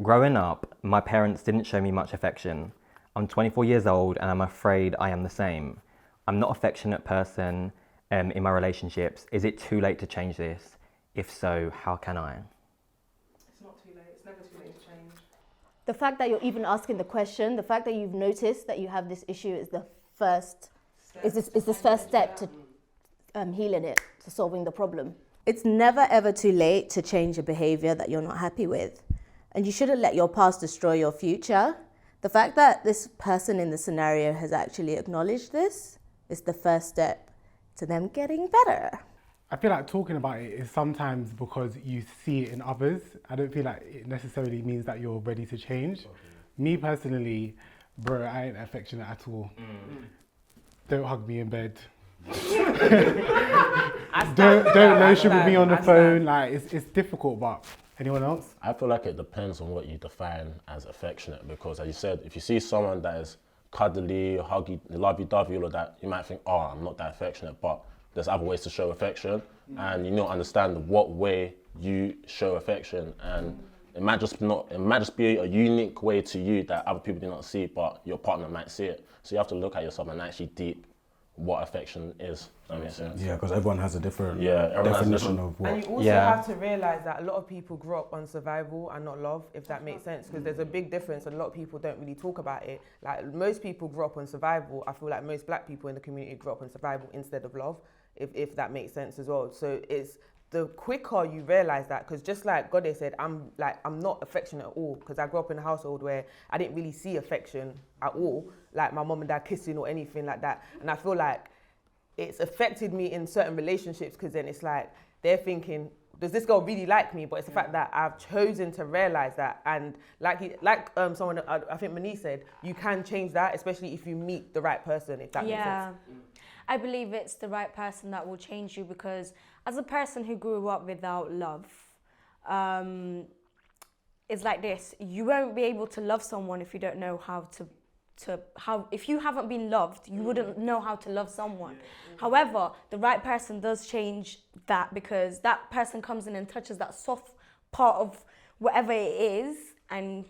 Growing up, my parents didn't show me much affection. I'm 24 years old and I'm afraid I am the same. I'm not an affectionate person in my relationships. Is it too late to change this? If so, how can I? It's not too late. It's never too late to change. The fact that you're even asking the question, the fact that you've noticed that you have this issue is the first, is this first step to healing it, to solving the problem. It's never ever too late to change a behavior that you're not happy with. And you shouldn't let your past destroy your future. The fact that this person in the scenario has actually acknowledged this is the first step to them getting better. I feel like talking about it is sometimes because you see it in others. I don't feel like it necessarily means that you're ready to change. Okay. Me personally, bro, I ain't affectionate at all. Don't hug me in bed. don't notion with me on the phone. Like it's difficult, but anyone else? I feel like it depends on what you define as affectionate, because as you said, if you see someone that is cuddly, huggy, lovey-dovey, all of that, you might think, oh, I'm not that affectionate, but there's other ways to show affection, and you need to understand what way you show affection, and it might just be a unique way to you that other people do not see, but your partner might see it. So you have to look at yourself and actually deep what affection is. That makes sense. Yeah, because everyone has a different definition of what. And you also have to realise that a lot of people grow up on survival and not love, if that makes sense, because there's a big difference and a lot of people don't really talk about it. Like most people grow up on survival. I feel like most black people in the community grow up on survival instead of love, if that makes sense as well. So it's the quicker you realise that, because just like Gode said, I'm not affectionate at all, because I grew up in a household where I didn't really see affection at all, like my mum and dad kissing or anything like that. And I feel like it's affected me in certain relationships, because then it's like they're thinking, does this girl really like me? But it's the fact that I've chosen to realise that, and someone, I think Monique said, you can change that, especially if you meet the right person, if that makes sense. I believe it's the right person that will change you, because as a person who grew up without love, it's like this: you won't be able to love someone if you don't know if you haven't been loved, you wouldn't know how to love someone. However, the right person does change that, because that person comes in and touches that soft part of whatever it is. And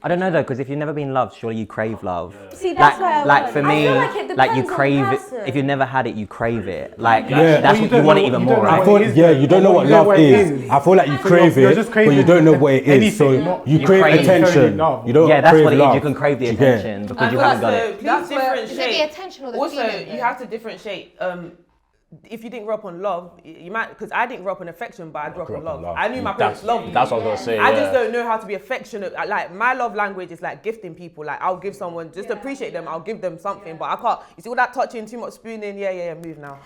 I don't know though, because if you've never been loved, surely you crave love. See, that's why for me, like you crave it. If you've never had it, you crave it. Like that's what you want it even more. Right? You don't know what love is. I feel like you crave it, but you don't know what it is. So you crave attention. You don't that's crave what it love. is. You can crave the attention because you haven't got it. That's differentiate. Is it the attention or the also, feeling? you have to differentiate. If you didn't grow up on love, you might, because I didn't grow up on affection, but I grew up on love. I knew my parents loved me. That's what I was gonna say. I just don't know how to be affectionate. Like my love language is like gifting people. Like I'll give someone, just appreciate them. I'll give them something, but I can't. You see all that touching, too much spooning. Move now.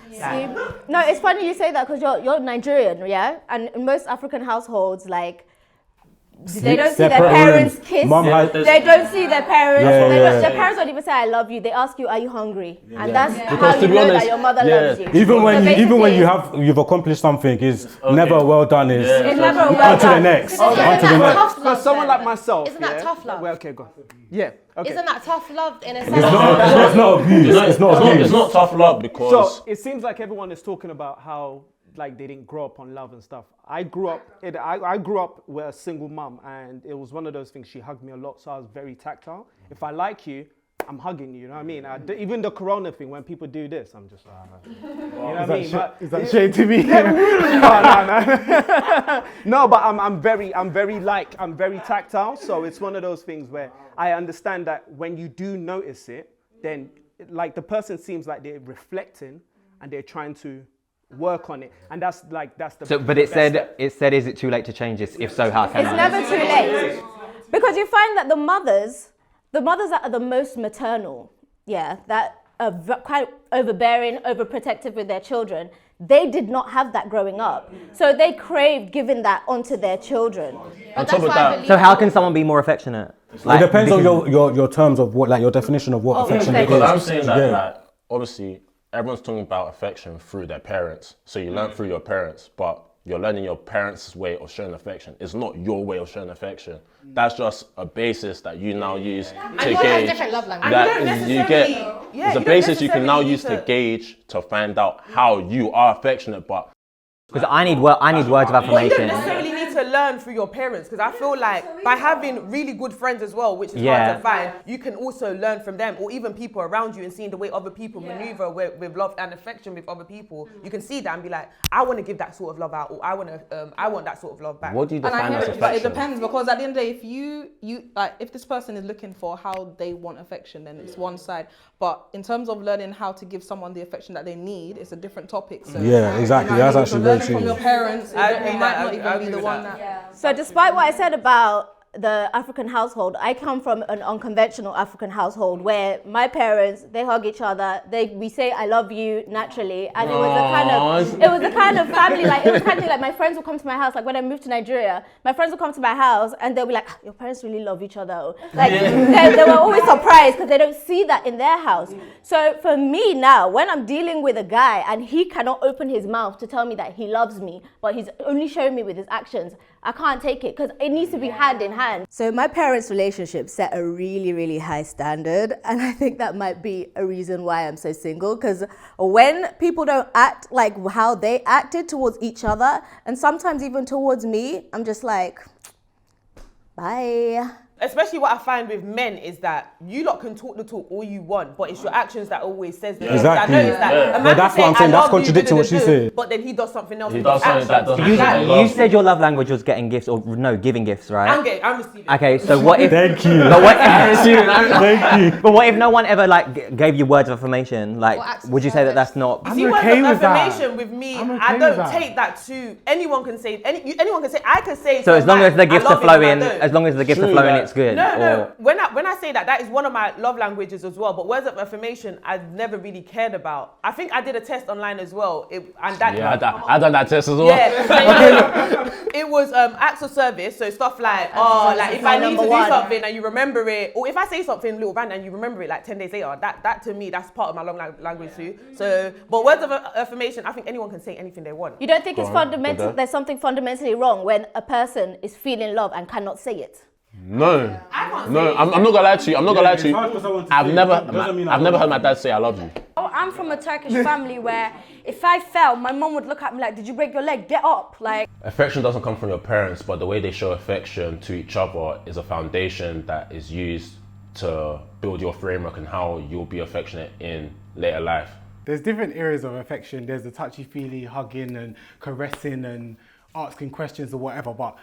No, it's funny you say that, because you're Nigerian, yeah, and in most African households, like, they don't see their parents kiss. They don't see their parents. Their parents don't even say "I love you." They ask you, "Are you hungry?" And that's how you know that your mother loves you. Even when you've accomplished something, it's never well done. It's never well on to the next. On to the next. For someone like myself, isn't that tough love? Well, okay, go on. Yeah. Okay. Isn't that tough love in a sense? It's not abuse. It's not abuse. It's not tough love, because. So it seems like everyone is talking about how like they didn't grow up on love and stuff. I grew up with a single mum, and it was one of those things. She hugged me a lot, so I was very tactile. If I like you, I'm hugging you. You know what I mean? Even the corona thing, when people do this, I'm just like, you know what I mean? Is that shade to me? No, but I'm very tactile. So it's one of those things where I understand that when you do notice it, then like the person seems like they're reflecting and they're trying to work on it, and that's the. So, but it said, is it too late to change this? If so, how can It's never too late, because you find that the mothers that are the most maternal, that are quite overbearing, overprotective with their children, they did not have that growing up, so they craved giving that onto their children. On top of that, so how can someone be more affectionate? It depends on your terms of what, like your definition of what affectionate is. Because I'm saying that, like, obviously, everyone's talking about affection through their parents. So you learn through your parents, but you're learning your parents' way of showing affection. It's not your way of showing affection. That's just a basis that you now use to gauge. Different love language. It's a basis you can now use to gauge, to find out how you are affectionate. But because I need words of affirmation. You don't necessarily need to learn through your parents, because I feel like by having really good friends as well, which is hard to find, you can also learn from them, or even people around you, and seeing the way other people maneuver with love and affection with other people. You can see that and be like, I want to give that sort of love out, or I want that sort of love back. What do you define as affection? But it depends, because at the end of the day, if you like, if this person is looking for how they want affection, then it's one side. But in terms of learning how to give someone the affection that they need, it's a different topic. So exactly. That's actually very true. From your parents, it might not even be the one that. So despite what I said about the African household, I come from an unconventional African household where my parents, they hug each other, we say I love you naturally, and it was a kind of family, like it was kind of like my friends would come to my house, like when I moved to Nigeria, my friends would come to my house and they'll be like, your parents really love each other. Like they were always surprised because they don't see that in their house. So for me now, when I'm dealing with a guy and he cannot open his mouth to tell me that he loves me, but he's only showing me with his actions, I can't take it, because it needs to be hand in hand. So my parents' relationship set a really, really high standard, and I think that might be a reason why I'm so single, because when people don't act like how they acted towards each other, and sometimes even towards me, I'm just like, bye. Especially what I find with men is that you lot can talk the talk all you want, but it's your actions that always says that. Exactly. I noticed that. A man that's can what I'm say, saying. "I That's love you," contradicting what she said. But then he does something else. He does something that doesn't. You said your love language was getting gifts, or no, giving gifts, right? I'm receiving. Okay, so what if? Thank you. But what Thank you. But what if no one ever like gave you words of affirmation? Like, would you say that that's not? You see, okay words with of that. affirmation with me, I'm okay I with don't that. take that to anyone can say anyone can say I can say. So as long as the gifts are flowing, True, it's good. No. When I say that is one of my love languages as well. But words of affirmation, I've never really cared about. I think I did a test online as well, I done that test as well. Yeah, it was acts of service. So stuff like, like if I need to do something and you remember it, or if I say something little random and you remember it like 10 days later, that to me, that's part of my love language too. So, but words of affirmation, I think anyone can say anything they want. You don't think it's fundamental? There's something fundamentally wrong when a person is feeling love and cannot say it? No, I'm not gonna lie to you. I've never heard my dad say I love you. I'm from a Turkish family where if I fell, my mom would look at me like, did you break your leg? Get up. Like, affection doesn't come from your parents, but the way they show affection to each other is a foundation that is used to build your framework and how you'll be affectionate in later life. There's different areas of affection. There's the touchy-feely, hugging and caressing and asking questions or whatever, but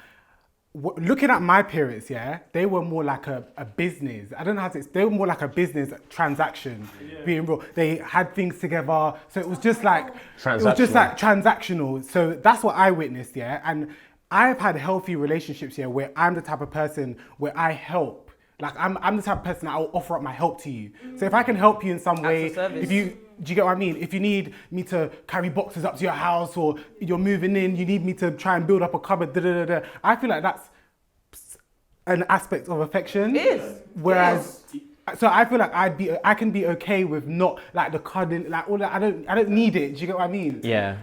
looking at my parents, they were more like a business. I don't know how to. They were more like a business transaction, being real. They had things together, so it was just like transactional. So that's what I witnessed, and I've had healthy relationships where I'm the type of person where I help. Like I'm the type of person that I will offer up my help to you. So if I can help you in some way, do you get what I mean? If you need me to carry boxes up to your house, or you're moving in, you need me to try and build up a cupboard, I feel like that's an aspect of affection. It is. Whereas, so I feel like I can be okay with not like the cuddling, like all that. I don't need it. Do you get what I mean? Yeah.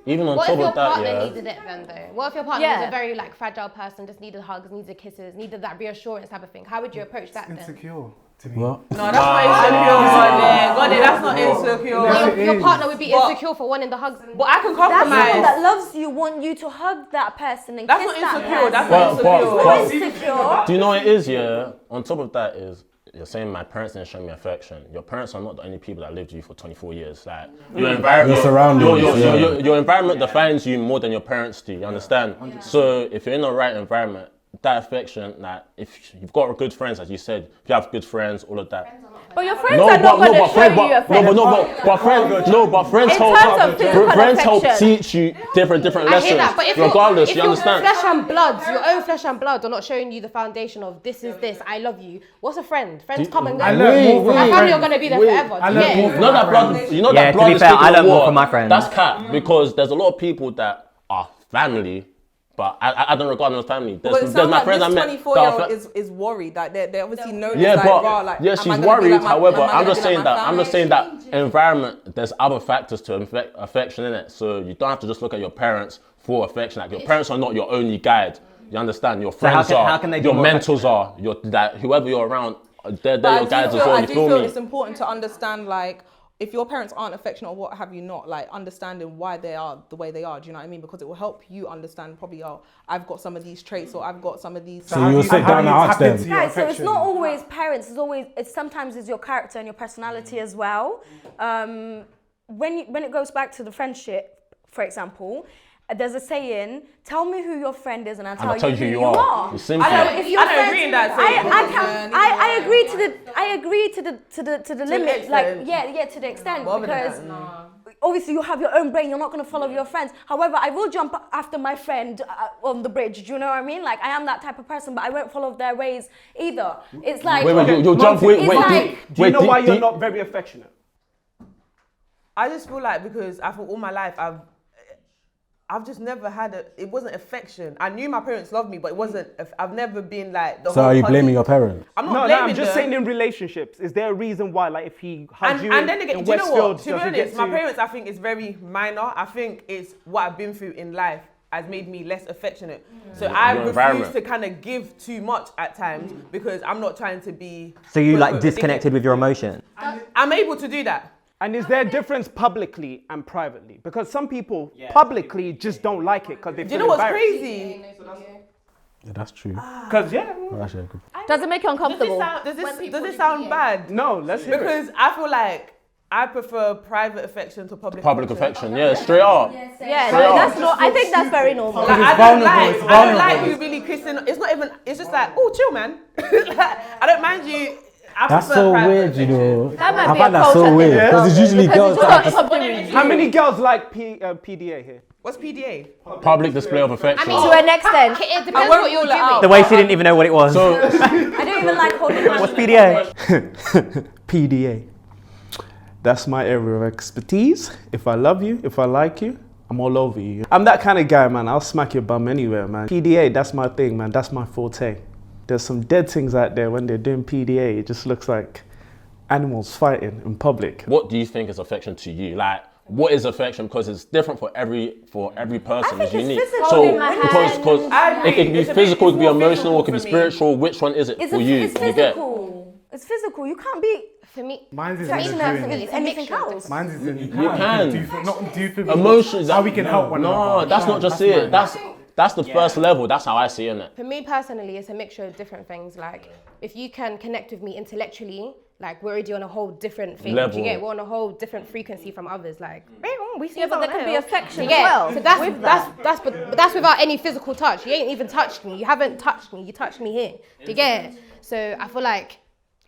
Even on What top if your of that, partner needed it then though? What if your partner Yeah. was a very like fragile person, just needed hugs, needed kisses, needed that reassurance type of thing? How would you approach that then? Insecure to me. What? No, that's not insecure. Got it. That's not insecure. Yes, it Your is. partner would be insecure for wanting the hugs. But I can that's compromise. someone that loves you, want you to hug that person and That's kiss not that insecure. person. That's not But- insecure. Insecure. Do you know what it is? Yeah. On top of that is, you're saying my parents didn't show me affection. Your parents are not the only people that lived with you for 24 years. Like your environment, Your surroundings, your environment defines you more than your parents do. You understand? So if you're in the right environment, that affection, like if you've got good friends, as you said, if you have good friends, all of that. But your friends are not going to show you affection. But friends In terms of physical help affection. teach you different I lessons. hear that, but if Regardless, if you your understand? flesh and blood, your own flesh and blood are not showing you the foundation of this is this, I love you. What's a friend? Friends come and go. I learned more from My my family are friends. going to be there forever. I learned more You know that blood. You know Yeah, that to blood be is fair, thicker I than learned more water. from my friends. That's cap, because there's a lot of people that are family, but I don't regard them as family. But it There's sounds my like friends I this met. 24-year-old is worried. Like they obviously know this. Yeah, like, but raw, like, yeah, am I she's gonna be worried. like my- However, am I I'm gonna just be saying like my that. I'm just saying family? that environment. There's other factors to affection in it. So you don't have to just look at your parents for affection. Like your parents are not your only guide. You understand? Your friends how can they be your more mentors are. Your whoever you're around, they're But your guides as well. I You do feel feel me? it's important to understand like if your parents aren't affectionate or what have you not, like understanding why they are the way they are, do you know what I mean? Because it will help you understand probably, oh, I've got some of these traits or I've got some of these. So you'll sit down and ask them. Right, so it's not always parents, sometimes it's your character and your personality as well. When it goes back to the friendship, for example, there's a saying, tell me who your friend is and I'll tell you who you are. It's simple. I don't agree in that saying. I agree to the limit, extent. like to the extent, because obviously you have your own brain, you're not going to follow your friends. However, I will jump after my friend on the bridge, do you know what I mean? Like, I am that type of person, but I won't follow their ways either. It's like... Wait, you'll jump... Do you know why you're not very affectionate? I just feel like because I thought all my life I've just never had it wasn't affection. I knew my parents loved me, but it wasn't, I've never been like the So whole are you party. blaming your parents? I'm not No, blaming I'm just them. saying in relationships, is there a reason why, like if he hugs you And then again, in do you know Westfield, what? To be honest, my parents, I think, is very minor. I think it's what I've been through in life has made me less affectionate. So I refuse to kind of give too much at times because I'm not trying to be... So you like disconnected with your emotion? I'm able to do that. And is there a difference publicly and privately? Because some people publicly just don't like it because they feel Do you know what's embarrassed. crazy? Yeah, that's true. Because Well, actually, I could- Does it make you uncomfortable? Does this sound bad? no, let's hear it. Because I feel like I prefer private affection to public affection, yeah, straight up. Yeah, no, that's not. I think that's very normal. Like, I don't like you really kissing. It's not even. It's just like, oh, chill, man. I don't mind you. That's so weird, you know. That might I be find a that so culture weird thing. because it's usually girls that How many girls like PDA here? What's PDA? Public display of affection. To an extent. It depends what you're doing. The way she didn't even know what it was. So, I don't even like holding hands. What's PDA? PDA. That's my area of expertise. If I love you, if I like you, I'm all over you. I'm that kind of guy, man. I'll smack your bum anywhere, man. PDA, that's my thing, man. That's my forte. There's some dead things out there when they're doing PDA. It just looks like animals fighting in public. what do you think is affection to you? Like, what is affection? Because it's different for every person. It's unique. physical. So Holding my because hand. it can be It's physical, it can be more emotional, it can be physical for me. spiritual. Which one is it for you? It's physical. It's physical. You can't be For me, Mine's is in affectionate the with anything else. Mine's is in You can. do for me. Emotions. How we can help one another. No, that's not just it. That's the first level. That's how I see it. for me personally, it's a mixture of different things. Like, if you can connect with me intellectually, like we're already on a whole different thing. Level. Do you get? We're on a whole different frequency from others. Like, we see. Yeah, but there could be affection Do you as get? well. So but that's without any physical touch. You ain't even touched me. You haven't touched me. You touched me here. Do you get? So I feel like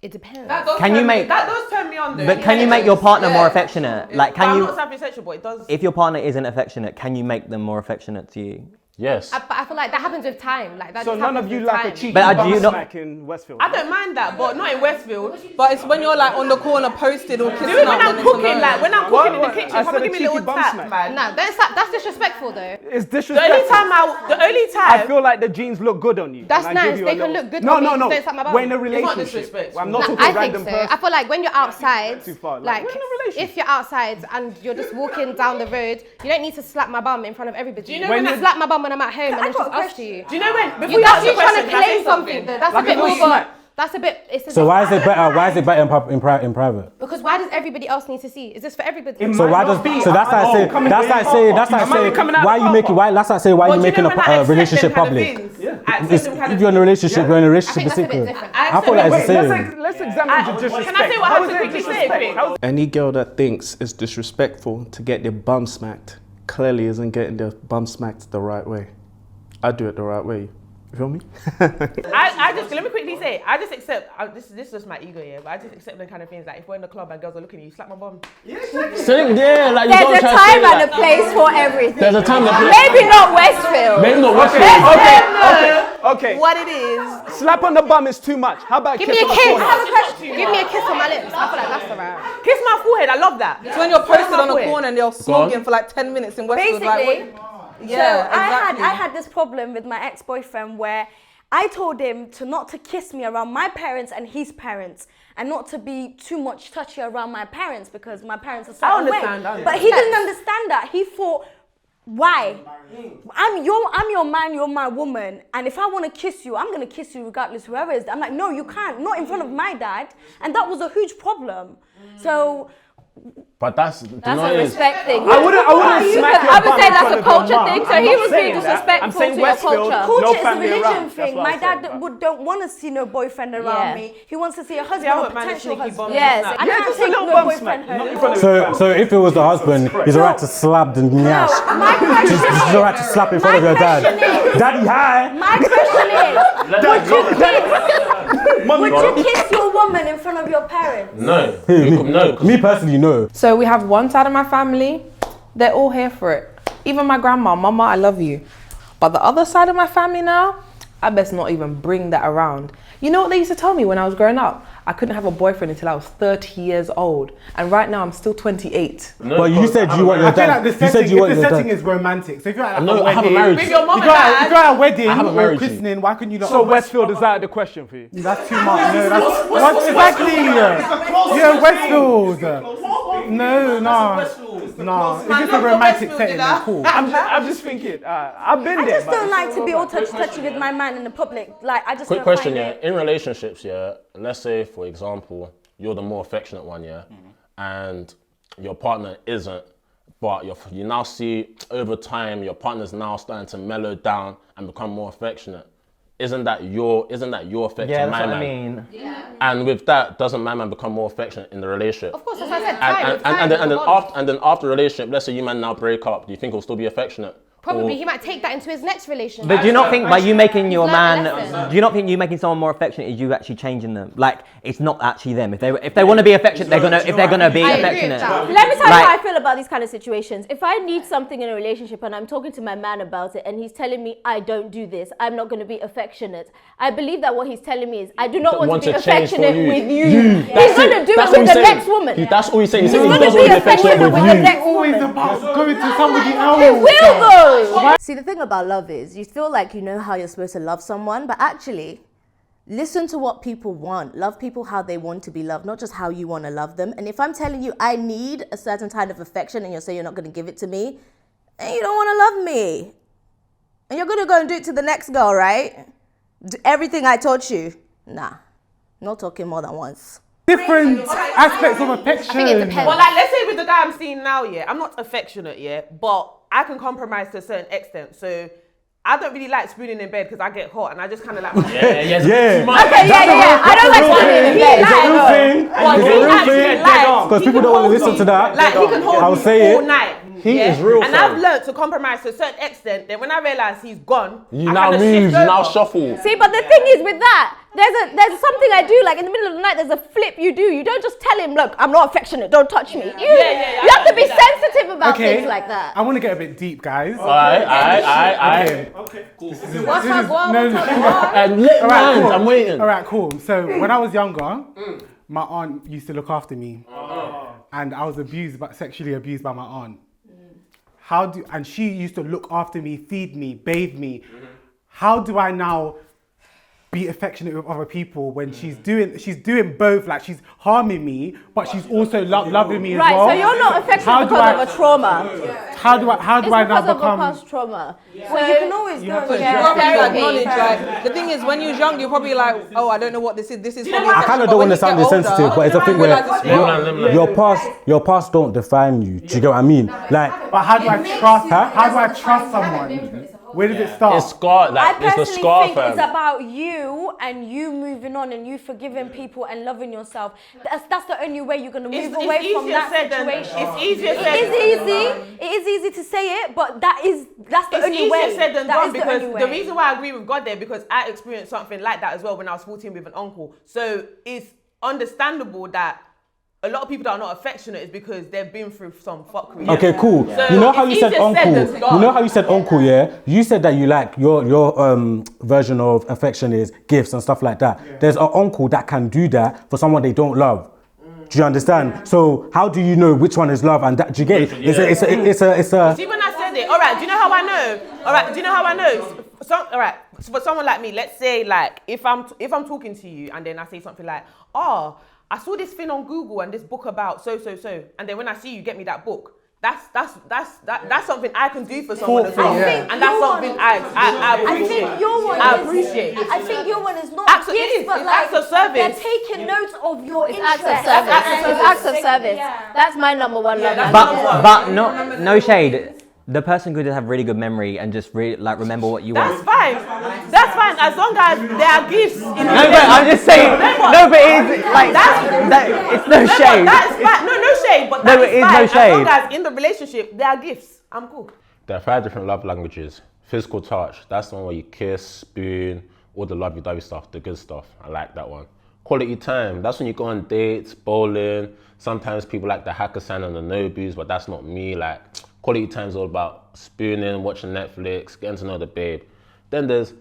it depends. That does Can you turn me- make- that does turn me on though? But can you make your partner more affectionate? Like, I'm can not you? self-sexual, but it does. If your partner isn't affectionate, can you make them more affectionate to you? Yes. But I feel like that happens with time. Like that. So just none of happens you with like a time. cheeky But do bum you not- smack in Westfield? I don't mind that, but not in Westfield. But it's when you're like on the corner posted or kissing Do it when up, I'm then it's cooking, annoying. like when I'm cooking in the kitchen, I come said and a give me a little cheeky bum tap, smack. man. Nah, that's disrespectful though. It's The disrespectful. only I time, feel like the jeans look good on you. That's and I give nice. you a They can little- look good No, on me, no, no. just don't slap my bum. We're in a not relationship. disrespectful. I'm not Nah, talking I think random so. person. I feel like when you're outside, Too far. like We're in a relationship. if you're outside and you're just walking down the road, you don't need to slap my bum in front of everybody. Do you know when when you I- slap my bum when I'm at home and I it's got just a us two. do you know when? Before You, you that's ask you the trying to question, can I say claim something though. That's Like a bit a little more. smack. That's a bit. It's a So why is it better? Why is it better in private? Because why does everybody else need to see? Is this for everybody? It So might why not does be. so that's like saying coming that's in like the saying car that's park. like Am I saying coming out why the you car making park? why that's like saying why Well, you do you making know when I a accept relationship them kind of public. things? Yeah. I accept It's, them kind if of you're in a things. relationship, you're in a relationship. I It's think that's a bit secret. different. I feel like it's the same. Let's examine the disrespect. Can I say what How I is have to it quickly say, disrespect? quick? How- Any girl that thinks it's disrespectful to get their bum smacked clearly isn't getting their bum smacked the right way. I do it the right way. You feel me? I just let me quickly say, I just accept. This is just my ego, yeah. But I just accept the kind of things like if we're in the club and girls are looking at you, slap my bum. Sitting there, like you There's don't a try to say time and that. a place for everything. There's a time and a place. Maybe not Westfield. Maybe not Okay, Westfield. okay. What it is? Slap on the bum is too much. How about Give kiss me a on the kiss. corner? I have a question. Give me a kiss on my lips. I feel like that's alright. Kiss my forehead. I love that. It's when you're posted on a Forehead. corner and you're smoking for like 10 minutes in Westfield. Basically, Yeah, so exactly. I had this problem with my ex-boyfriend where I told him not to kiss me around my parents and his parents, and not to be too much touchy around my parents because my parents are certain way. But he didn't understand that. He thought, why? I'm your man, you're my woman, and if I want to kiss you, I'm gonna kiss you regardless whoever it is. I'm like, no, you can't, not in front of my dad, and that was a huge problem. So But that's a respect thing. I wouldn't smack your I would bum say in that's front a of culture your mum. thing. So I'm he not was saying being that. disrespectful I'm saying to your Westfield, culture. Culture no is a family religion around. That's thing. what My I'm saying, dad bruh. don't want to see no boyfriend around me. He wants to see a husband I or won't mind a potential sneaky husband. bum Yes. snap. I can't Just a take little no bum boyfriend smack, not in home. front of his So if it was the husband, he's alright to slap the nyash. My question He's alright to slap in front of your dad. Daddy, hi. My question is, would you kiss your woman in front of your parents? No. Me personally, no. So we have one side of my family, they're all here for it. Even my grandma, mama, I love you. But the other side of my family now, I best not even bring that around. You know what they used to tell me when I was growing up? I couldn't have a boyfriend until I was 30 years old. And right now I'm still 28. No, Well, you said you want your I feel like dad. the You said setting, you want if the your setting dad. is romantic, so if you're at like No, a I wedding, haven't married With you. your mum if and dad. you're at a wedding I haven't or married you. christening, why couldn't you not? So Westfield is out of the question for you. That's too much. No, that's what exactly. Yeah, Westfield. No. If it's a romantic setting, then cool. I'm just thinking, I've been I there. just don't like to be all touchy with my man in the public. Like, I just Quick don't question, find yeah. it. In relationships, yeah, let's say, for example, you're the more affectionate one, yeah, and your partner isn't, but you now see over time your partner's now starting to mellow down and become more affectionate. Isn't that your affecting Yeah, that's my what I man? mean. And with that, doesn't my man become more affectionate in the relationship? Of course, as I said, time. And then after the relationship, let's say you man now break up, do you think he'll still be affectionate? Probably Or- he might take that into his next relationship. But do you not think by you making your learned a man, lesson. do you not think you making someone more affectionate is you actually changing them? Like it's not actually them. If they want to be affectionate, they're gonna be I agree with affectionate. that. Let me tell you Like- how I feel about these kind of situations. If I need something in a relationship and I'm talking to my man about it and he's telling me I don't do this, I'm not going to be affectionate. I believe that what he's telling me is I do not want to be change for affectionate you. with you. He's That's going to do That's it what with he's the saying. next woman. That's all he's saying. He's He's saying he going to doesn't be want to be affectionate affectionate with with the you. next Always woman. about going to somebody else. It will though. See, the thing about love is you feel like you know how you're supposed to love someone, but actually, listen to what people want. Love people how they want to be loved, not just how you want to love them. And if I'm telling you I need a certain kind of affection and you're saying you're not going to give it to me, and you don't want to love me, and you're going to go and do it to the next girl, right? Do everything I taught you. Nah, not talking more than once. Different aspects of affection. I think it depends. Well, like, let's say with the guy I'm seeing now, yeah, I'm not affectionate, yeah, but I can compromise to a certain extent. So I don't really like spooning in bed because I get hot and I just kind of like. Yeah. Okay, yeah. I don't like spooning in bed. It's a real thing. Well, It's he a real actually thing. likes- Because he people can don't want to hold listen me. to that. Like he can hold I'll me say all it. night. He yeah? is real And fun. I've learned to compromise to a certain extent. Then when I realise he's gone, You I now kinda move, you shift now over. shuffle. See, but the thing is with that, there's something I do, like in the middle of the night, there's a flip you do. You don't just tell him, look, I'm not affectionate, don't touch me. You have to be sensitive about things like that. I want to get a bit deep, guys. Aye. Okay. What's up, what? And lit minds, I'm waiting. All right, cool. So when I was younger, my aunt used to look after me, and I was sexually abused by my aunt. And she used to look after me, feed me, bathe me. How do I now be affectionate with other people when she's doing both? Like she's harming me, but she's also loving me as well. Right, so you're not affectionate because of a trauma. How do I now It's because of a become? past trauma. Well, you can always go. Probably acknowledge, like, the thing is, when you're young, you're probably like, oh, I don't know what this is. This is probably I kind of don't want to sound insensitive, but it's a thing where your past don't define you. Do you get what I mean? Like, But how do I trust? How do I trust someone? Where does it start? It's scar, like, I it's the personally scar, think fam. it's about you and you moving on and you forgiving people and loving yourself. That's the only way you're gonna move away from that situation. It's easier said. It is easy. It is easy to say it, but that's the only way. It's easier said than That done is the because only the way. reason why I agree with God there because I experienced something like that as well when I was 14 with an uncle. So it's understandable that a lot of people that are not affectionate is because they've been through some fuckery. okay, cool. So You know how you it's said easier said uncle? than done. You know how you said uncle, yeah? You said that you like your version of affection is gifts and stuff like that. There's an uncle that can do that for someone they don't love. Do you understand? So how do you know which one is love and that? Do you get it? It's a. See, when I said it, all right, do you know how I know? All right, do you know how I know? All right, so for someone like me, let's say like if I'm talking to you and then I say something like, oh, I saw this thing on Google and this book about so, and then when I see you get me that book, that's something I can do for someone as well, yeah. and that's something I appreciate. I think your one I is, appreciate. I think your one is not Acts of- it gifts, is, but it's like acts of service. they're taking note of your interest. acts of service. It's acts of service. That's my number one love language. But no shade. The person could have really good memory and just really like remember what you That's want. fine. That's fine as long as there are gifts. In No, but I'm just saying. No, but it's like it's no shade. That's fine. No shade. But No, that it is is fine no as shade. long as in the relationship there are gifts. I'm cool. There are 5 different love languages. Physical touch, that's the one where you kiss, spoon, all the lovey-dovey stuff, the good stuff. I like that one. Quality time, that's when you go on dates, bowling. Sometimes people like the Hakkasan and the Nobus, but that's not me. Like, quality time is all about spooning, watching Netflix, getting to know the babe. Then there's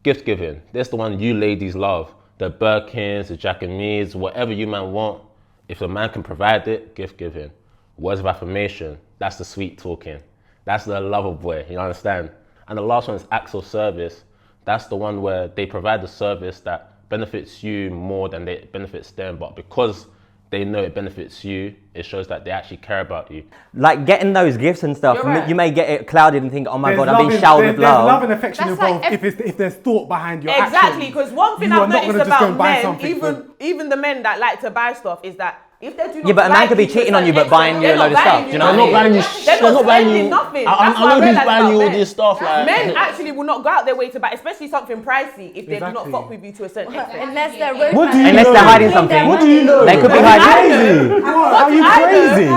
gift giving. That's the one you ladies love. The Birkins, the Jack and Me's, whatever you man want. If the man can provide it, gift giving. Words of affirmation, that's the sweet talking. That's the lover boy, you understand? And the last one is acts of service. That's the one where they provide the service that benefits you more than it benefits them, but because they know it benefits you, it shows that they actually care about you. Like getting those gifts and stuff, You're right. you may get it clouded and think, oh my There's God, I'm being showered with there's love. love and affection That's like involved if there's thought behind your Exactly, actions. because one thing You I've are not noticed gonna just go and about buy men, something even the men that like to buy stuff, is that if they do not Yeah, but a man like could be you to cheating on you, certain but buying you a extent, load of they're not stuff. buying Do you know what I They're mean? not buying you. They're They're not not buying spending you. nothing. I That's what know who's realised buying you about all men. this stuff. Like, Men actually will not go out their way to buy, especially something pricey, if they do not Exactly. fuck with you to a certain extent. Unless they're What do you Unless know? they're hiding something. What do you know? They could be Are you hiding. crazy? Are you crazy?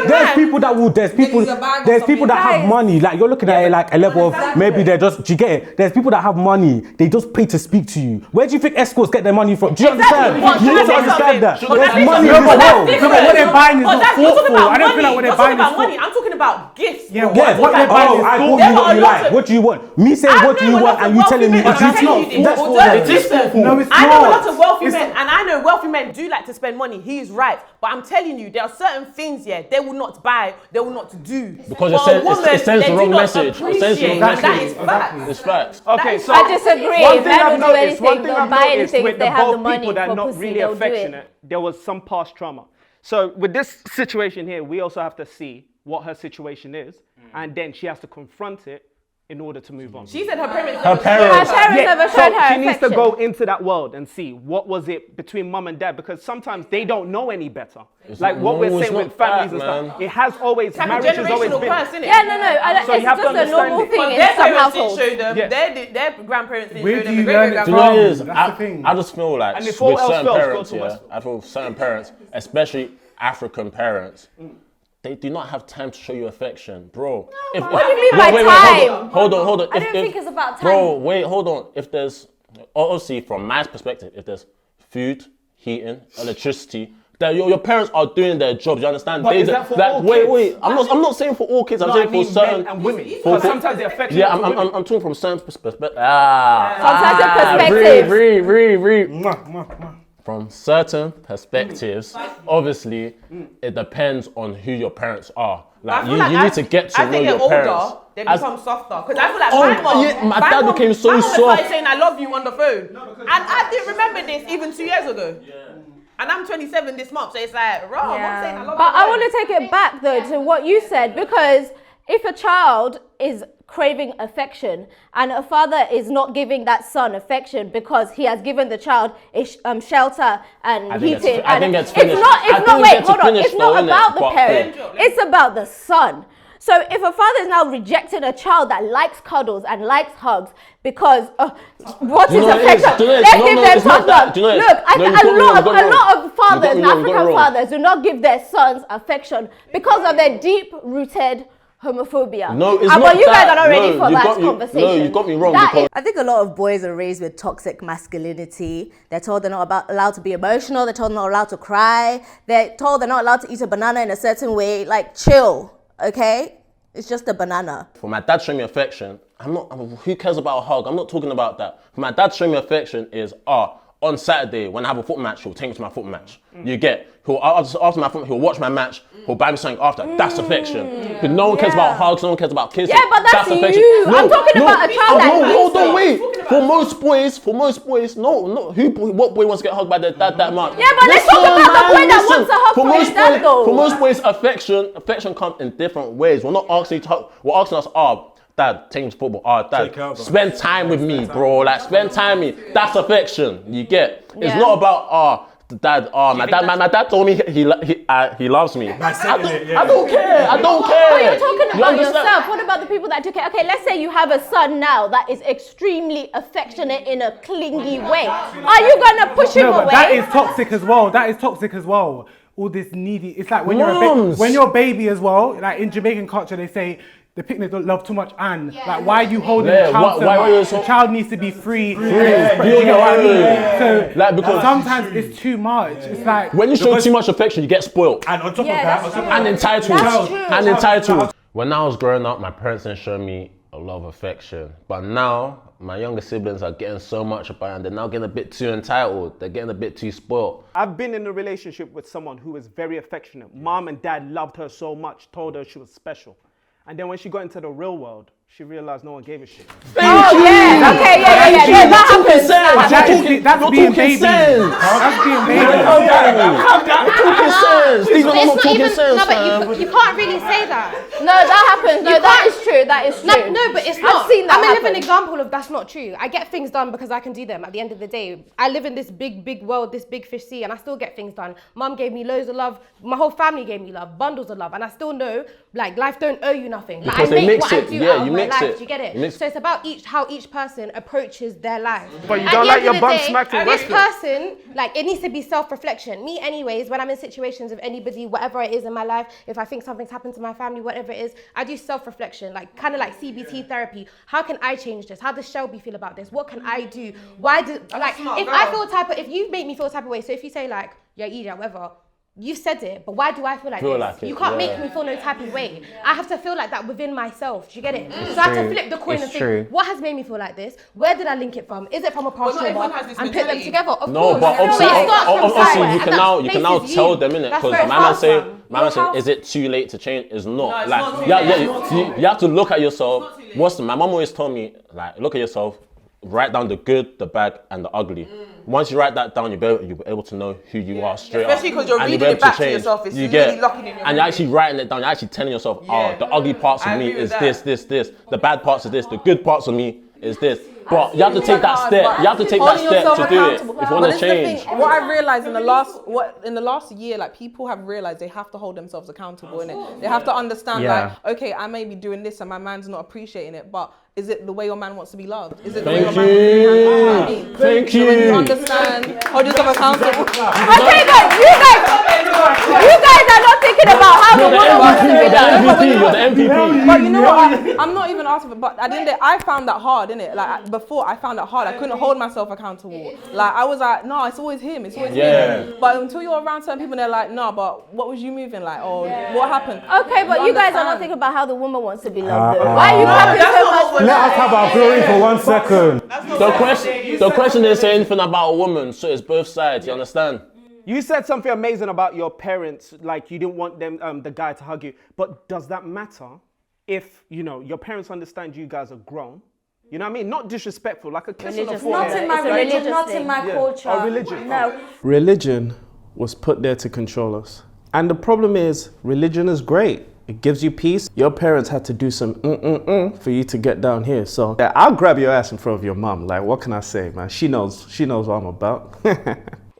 There's people that will. There's people that have money. Like you're looking at it like a level of maybe they're just. Do you get it? There's people that have money. They just pay to speak to you. Where do you think escorts get their money from? Do you understand? Exactly. You need to Can I say understand that. something? There's Can I say money in something? this But world. that's No, but what they're buying is But not that's, you're talking thoughtful. about I don't feel like money. what You're they're talking buying is about money. I'm talking about gifts. Yeah, bro. what- Yeah, what they're buying oh, is I thoughtful. thought There you what are you lots like. of- What do you want? Me saying I what do know you a want lot and of you wealthy telling me men, it's I'm not. telling you this, That's although all. It is thoughtful. No, it's I know a not. lot of wealthy It's men, and I know wealthy men do like to spend money. He is right, but I'm telling you, there are certain things here they will not buy, they will not do. Because For a woman, it sends they the do wrong not message. It sends the appreciate, wrong and that message. is fact. It's facts. Okay, so I disagree. One thing Men I've don't do noticed, one anything, thing don't I've buy noticed anything with if they the have the both money people that for are not pussy, really they'll do it. affectionate, there was some past trauma. So with this situation here, we also have to see what her situation is, and then she has to confront it in order to move on. She said her parents. Her parents. never so showed her she needs to affection. go into that world and see what was it between mum and dad, because sometimes they don't know any better. Like what we're no, it's saying with not families that, and man. stuff, it has always, It's like a marriage has always generational been. curse, innit? Yeah, no. So It's you have to just a understand normal it. thing But in their some parents households. didn't show them. Yeah. Their grandparents didn't Where show do them. you Their learn it Do you know great-grandparents. what it is? That's the thing. I just feel like And with if all else certain fails, go parents, to yeah, West. I feel certain parents, especially African parents, they do not have time to show you affection, bro. What do you mean by time? Hold on. I don't think it's about time. Bro, wait, hold on. If there's, obviously from my perspective, if there's food, heating, electricity, that your parents are doing their jobs. You understand? But is that for all wait, kids? I'm not saying for all kids. I'm No, saying I mean for certain men and women. for- Because sometimes they're affectionate. Yeah, to women. I'm talking from certain perspective. From certain perspectives. Mwah, mwah, mwah. From certain perspectives, obviously, it depends on who your parents are. I Like feel you like need to get to as know they your get parents. older, they As- become softer. Because I feel like Oh, my mom, yeah, my dad became so my mom soft. started saying "I love you" on the phone, and I didn't remember this even 2 years ago. And I'm 27 this month, so it's like, raw. I'm saying I love you. But I want to take it back though to what you said, because if a child is craving affection and a father is not giving that son affection because he has given the child a shelter and I think heating, I think and it's finished. it's not. I It's think not. it Wait, gets hold on. finished It's not though, innit? about the But- parent. It's about the son. So if a father is now rejecting a child that likes cuddles and likes hugs because what Do you is know what it is? affection? Do you know it is? Let's No, give no, them it's not tough that. love. Do you know it is? Look, No, you got me wrong, you got me a wrong. lot of fathers, You got me wrong, you got African me wrong. fathers, do not give their sons affection because of their deep-rooted homophobia. No, it's But not you guys that. are not ready No, for you that got me- conversation. no, you got me wrong That because- is- I think a lot of boys are raised with toxic masculinity. They're told they're not allowed to be emotional. They're told they're not allowed to cry. They're told they're not allowed to eat a banana in a certain way. Like, chill, okay? It's just a banana. For my dad showing me affection, who cares about a hug? I'm not talking about that. For my dad showing me affection is, on Saturday when I have a football match, he'll take me to my football match. You get, after my football, he'll watch my match, he'll buy me something after. That's affection. Because no one cares about hugs, no one cares about kissing. Yeah, but that's affection. you. I'm talking about a child that Hold on, wait. For most boys, no, what boy wants to get hugged by their dad that much? Yeah, but let's talk about the boy that wants to hug from his dad though. For most boys, affection comes in different ways. We're not asking you to hug. We're asking us, Dad, take me to football. Dad, spend time with me, bro. Like, spend time with me. That's affection. You get? It's not about, Dad, my dad told me he loves me. I don't care. But you're talking about yourself. What about the people that do care? Okay, let's say you have a son now that is extremely affectionate in a clingy way. Are you gonna push him away? That is toxic as well. All this needy. It's like when you're a baby as well. Like in Jamaican culture, they say the picnic don't love too much, and like why are you holding the child so much? The child needs to be free. You know what I mean? So like, because sometimes it's too much. It's like when you show too much affection, you get spoiled. And on top of that, and entitled. When I was growing up, my parents didn't show me a lot of affection, but now my younger siblings are getting so much about it, and they're now getting a bit too entitled. They're getting a bit too spoiled. I've been in a relationship with someone who was very affectionate. Mom and dad loved her so much, told her she was special. And then when she got into the real world, she realized no one gave a shit. Yeah. Okay, yeah. That happens. That's being baby. That's being baby. No, but you can't really say that. No, that happens. No, that is true. No, but it's not. I've seen that I'm a living happen. example of that's not true. I get things done because I can do them. At the end of the day, I live in this big world, this big fish sea, and I still get things done. Mum gave me loads of love. My whole family gave me love, bundles of love, and I still know like life don't owe you nothing. But Because I they make mix what it. I do Yeah, out of you my mix life. it. Do you get it? Mix- So it's about how each person approaches their life. But you At don't the like end your of the bum day, smacked in this wrestling. person, like, it needs to be self-reflection. Me, anyways, when I'm in situations of anybody, whatever it is in my life, if I think something's happened to my family, whatever it is, I do self-reflection, like kind of like CBT therapy. How can I change this? How does Shelby feel about this? What can I do? Why do like if you make me feel a type of way? So if you say like, yeah, Ija, whatever. You said it, but why do I feel like this? Like it, you can't make me feel no type of way. I have to feel like that within myself. Do you get it? So I have to flip the coin and think, what has made me feel like this? Where did I link it from? Is it from a past trauma? And put them together. Of course. But obviously you can now places tell you. them, innit? That's Because where it man starts say, from. is it too late to change? It's not. No, it's Like, not too late. you have to look at yourself. My mum always told me, like, look at yourself, write down the good, the bad, and the ugly. Once you write that down, you'll be able to know who you are straight up. Especially because you're And reading you'll be it able back to change. yourself. It's You really locking in your and you're actually writing it down. You're actually telling yourself, the ugly parts of I me agree is with this. The bad parts is this. The good parts of me is this. But you have to take that step. You have to take that step to do it if you want to change. What I realized in the last year, like people have realized they have to hold themselves accountable in it. They have to understand like, okay, I may be doing this and my man's not appreciating it, but is it the way your man wants to be loved? Is it the way your man wants to be handled? Thank So when you you. understand, hold yourself accountable. Okay, but you guys are not thinking about how the woman wants to be loved. You're the MVP. But you know what? I'm not even asking for. But at the end of the day, I found that hard, innit? Like before, I found that hard. I couldn't hold myself accountable. Like I was like, no, it's always him. It's always him. But until you're around certain people, they're like, no, but what was you moving like? Or what happened? Okay, but you guys are not thinking about how the woman wants to be loved. Why are you clapping so much? Let us have our glory for 1 second. The question didn't say anything about a woman, so it's both sides. You understand? You said something amazing about your parents, like you didn't want them, the guy to hug you. But does that matter if, you know, your parents understand you guys are grown? You know what I mean? Not disrespectful, like a kiss on the Religious. forehead. Not in my culture. Or religion. No. Religion was put there to control us. And the problem is, religion is great. It gives you peace. Your parents had to do some for you to get down here. So yeah, I'll grab your ass in front of your mom. Like, what can I say, man? She knows what I'm about.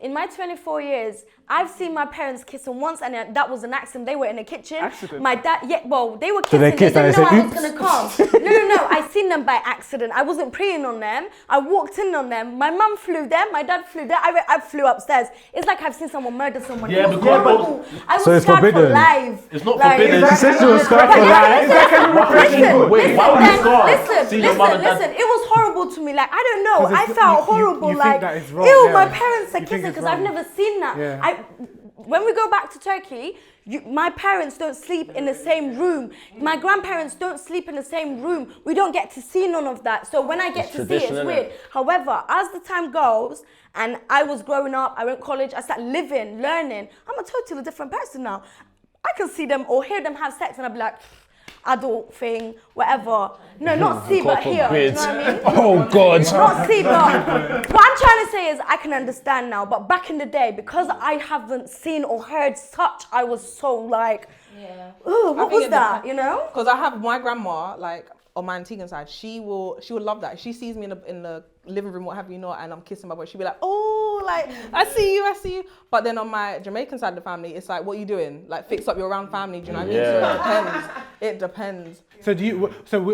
In my 24 years, I've seen my parents kiss and once, and that was an accident. They were in the kitchen. Accident? My dad, they were So kissing. they kissed they and didn't they know I was said, gonna come. No. I seen them by accident. I wasn't preying on them. I walked in on them. My mum flew there. My dad flew there. I flew upstairs. It's like I've seen someone murder someone. Yeah, It was because- horrible. I was So it's scarred for forbidden. life. It's not Like- forbidden. She said she was scarred for life. Wait, why would you scar? See your mum and dad- Listen, it was horrible to me. Like, I don't know. 'Cause I it's- felt you horrible. think Like, that it's wrong, ew, yeah. my parents are You think kissing it's because I've wrong. never seen that. Yeah. When we go back to Turkey, my parents don't sleep in the same room. My grandparents don't sleep in the same room. We don't get to see none of that. So when I get to see it, tradition, it's innit? weird. However, as the time goes, and I was growing up, I went to college, I started living, learning. I'm a totally different person now. I can see them or hear them have sex and I'll be like, adult thing, whatever. No, not see, but hear. Do you know what I mean? Oh God. Not see, but what I'm trying to say is I can understand now. But back in the day, because I haven't seen or heard such, I was so like, oh, what was that? You know? Because I have my grandma, like on my Antiguan side, she will love that. If she sees me in the living room, what have you not, and I'm kissing my boy, she'll be like, oh, like I see you. But then on my Jamaican side of the family, it's like, what are you doing? Like, fix up your round family. Do you know what I mean? So it depends. So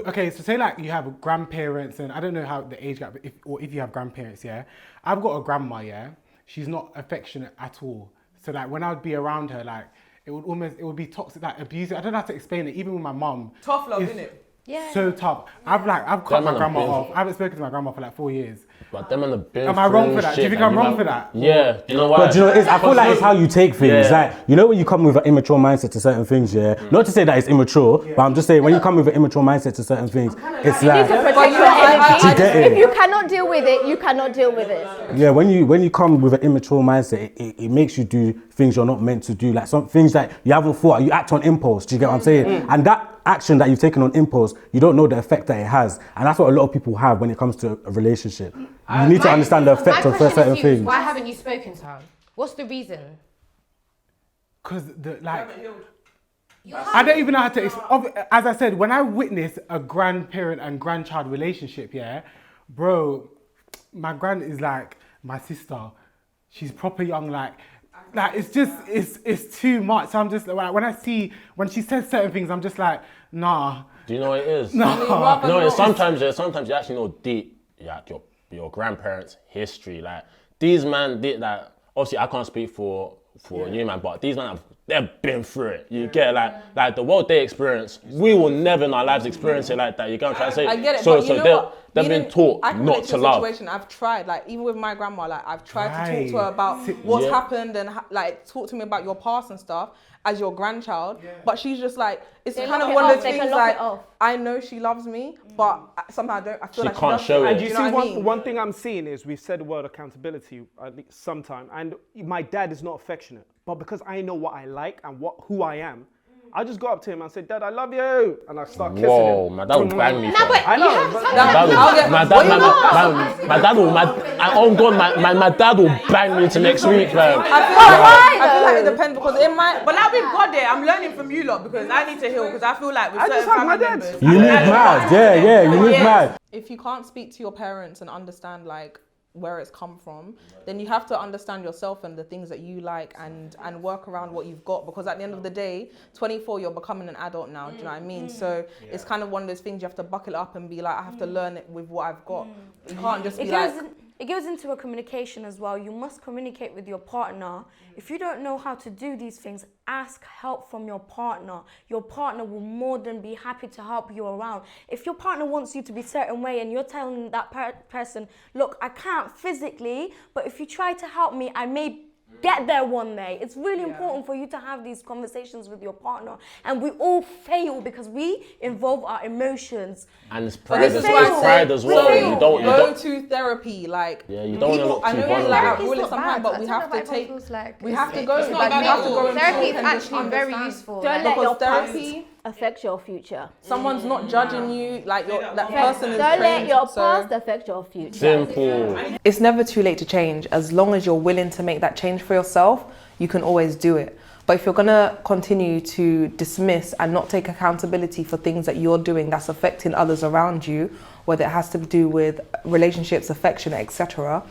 okay, so say like you have grandparents, and I don't know how the age gap, if you have grandparents, yeah. I've got a grandma, yeah. She's not affectionate at all. So like when I would be around her, like it would be toxic, like abusive. I don't know how to explain it. Even with my mum, Tough love, innit? Yeah. So tough. I've cut my grandma off. I haven't spoken to my grandma for like 4 years. But them and the bin. Am I wrong for that? Do you think I'm wrong for that? Yeah. You know why? But do you know, I feel like it's how you take things. Yeah. Like, you know, when you come with an immature mindset to certain things, yeah. Not to say that it's immature, but I'm just saying when you come with an immature mindset to certain things, it's You need like. to protect your energy. Do you get it? If you cannot deal with it, you cannot deal with it. Yeah, when you come with an immature mindset, it makes you do things you're not meant to do. Like some things that you haven't thought, you act on impulse. Do you get what I'm saying? And that action that you've taken on impulse, you don't know the effect that it has. And that's what a lot of people have when it comes to a relationship. You need to understand the effect of certain things. Why haven't you spoken to her? What's the reason? Because I don't even know how to. As I said, when I witness a grandparent and grandchild relationship, yeah, bro, my grand is like my sister. She's proper young, like it's just it's too much. So I'm just like when she says certain things, I'm just like, nah. Do you know what it is? No. No, sometimes you actually know deep, like your grandparents' history. Like these man did that. Obviously, I can't speak for you, man, but these men they've been through it. You get like the world they experience, we will never in our lives experience it like that. You get what I'm trying to say? I get it, So but you know what? they've been taught I can not relate to a love. situation. I've tried, like even with my grandma, like I've tried to talk to her about what's happened and like talk to me about your past and stuff as your grandchild. But she's just like, it's They kind of lock it one off, of they those can things lock it like off. I know she loves me, but somehow I feel She like can't she show doesn't. it. And you know see, what I mean? one thing I'm seeing is we've said the word accountability at least sometime, and my dad is not affectionate, but because I know what I like and who I am, I just go up to him and say, Dad, I love you, and I start kissing him. Whoa, my dad will bang me. No, but I know. My dad will bang me to next week, man. I feel like it depends because it might. But now we've got there, I'm learning from you lot because I need to heal because I feel like with certain family members. You need mad, you need mad. If you can't speak to your parents and understand like where it's come from, then you have to understand yourself and the things that you like and work around what you've got, because at the end of the day, 24, you're becoming an adult now. Do you know what I mean? So it's kind of one of those things you have to buckle up and be like, I have to learn it with what I've got. You can't just be like. It goes into a communication as well. You must communicate with your partner. If you don't know how to do these things, ask help from your partner. Your partner will more than be happy to help you around. If your partner wants you to be a certain way and you're telling that person, look, I can't physically, but if you try to help me, I may get there one day. It's really important for you to have these conversations with your partner. And we all fail because we involve our emotions. And it's pride as well. You don't go to therapy, like you don't want to look I too know vulnerable. like I feel it sometimes, but we have to take. We have to go. It's not Like we about have to go. therapy is and actually very understand. useful. Don't let your past therapy affect your future. Someone's not judging you. Like that person is. Don't let trained, your so- past affect your future. Simple. It's never too late to change. As long as you're willing to make that change for yourself, you can always do it. But if you're gonna continue to dismiss and not take accountability for things that you're doing that's affecting others around you, whether it has to do with relationships, affection, etc.,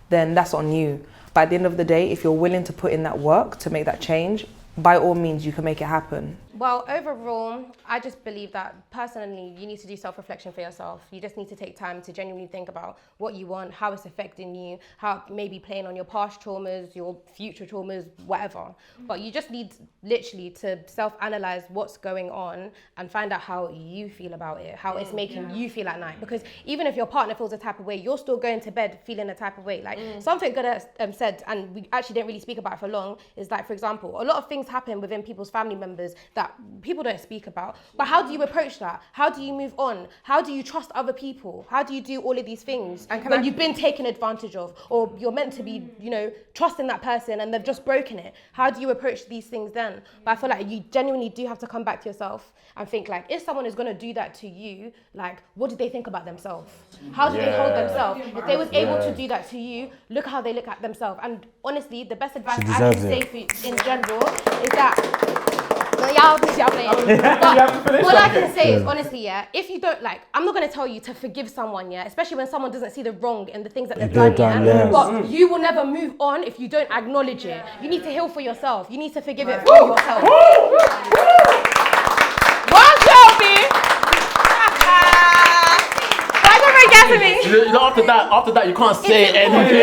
then that's on you. But at the end of the day, if you're willing to put in that work to make that change, by all means, you can make it happen. Well, overall, I just believe that personally, you need to do self-reflection for yourself. You just need to take time to genuinely think about what you want, how it's affecting you, how it may be playing on your past traumas, your future traumas, whatever. But you just need literally to self-analyze what's going on and find out how you feel about it, how it's making you feel at night. Because even if your partner feels a type of way, you're still going to bed feeling a type of way. Like something good said, and we actually didn't really speak about it for long, is like, for example, a lot of things happen within people's family members that that people don't speak about. But how do you approach that? How do you move on? How do you trust other people? How do you do all of these things when you've been taken advantage of, or you're meant to be, you know, trusting that person and they've just broken it? How do you approach these things then? But I feel like you genuinely do have to come back to yourself and think like, if someone is going to do that to you, like, what do they think about themselves? How do they hold themselves? If they was able to do that to you, look how they look at themselves. And honestly, the best advice I can say for you in general is that all I can say is honestly, yeah, if you don't like, I'm not gonna tell you to forgive someone, yeah, especially when someone doesn't see the wrong in the things that they've done, yeah. But you will never move on if you don't acknowledge it. You need to heal for yourself. You need to forgive it for yourself. You know, after that, you can't say anything.